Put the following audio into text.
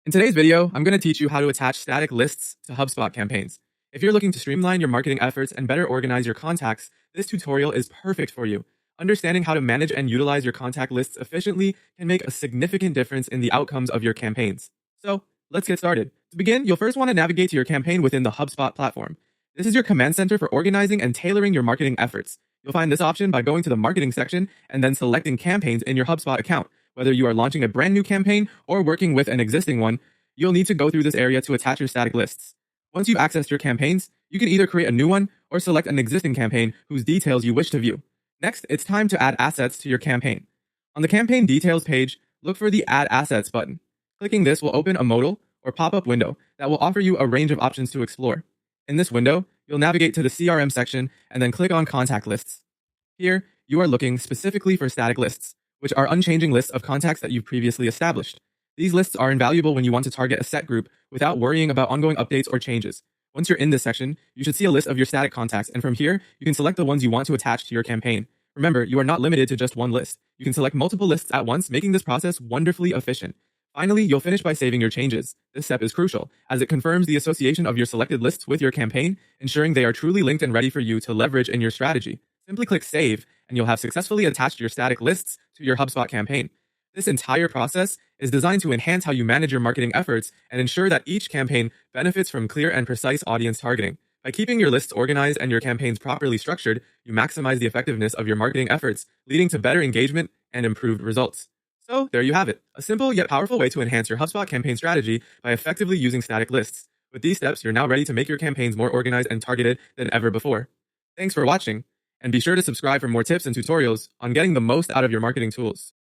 In today's video, I'm going to teach you how to attach static lists to HubSpot campaigns. If you're looking to streamline your marketing efforts and better organize your contacts, this tutorial is perfect for you. Understanding how to manage and utilize your contact lists efficiently can make a significant difference in the outcomes of your campaigns. So, let's get started. To begin, you'll first want to navigate to your campaign within the HubSpot platform. This is your command center for organizing and tailoring your marketing efforts. You'll find this option by going to the marketing section and then selecting campaigns in your HubSpot account. Whether you are launching a brand new campaign or working with an existing one, you'll need to go through this area to attach your static lists. Once you've accessed your campaigns, you can either create a new one or select an existing campaign whose details you wish to view. Next, it's time to add assets to your campaign. On the campaign details page, look for the Add Assets button. Clicking this will open a modal or pop-up window that will offer you a range of options to explore. In this window, you'll navigate to the CRM section and then click on Contact Lists. Here, you are looking specifically for static lists, which are unchanging lists of contacts that you've previously established. These lists are invaluable when you want to target a set group without worrying about ongoing updates or changes. Once you're in this section, you should see a list of your static contacts, and from here, you can select the ones you want to attach to your campaign. Remember, you are not limited to just one list. You can select multiple lists at once, making this process wonderfully efficient. Finally, you'll finish by saving your changes. This step is crucial, as it confirms the association of your selected lists with your campaign, ensuring they are truly linked and ready for you to leverage in your strategy. Simply click Save, and you'll have successfully attached your static lists to your HubSpot campaign. This entire process is designed to enhance how you manage your marketing efforts and ensure that each campaign benefits from clear and precise audience targeting. By keeping your lists organized and your campaigns properly structured, you maximize the effectiveness of your marketing efforts, leading to better engagement and improved results. So there you have it, a simple yet powerful way to enhance your HubSpot campaign strategy by effectively using static lists. With these steps, you're now ready to make your campaigns more organized and targeted than ever before. Thanks for watching, and be sure to subscribe for more tips and tutorials on getting the most out of your marketing tools.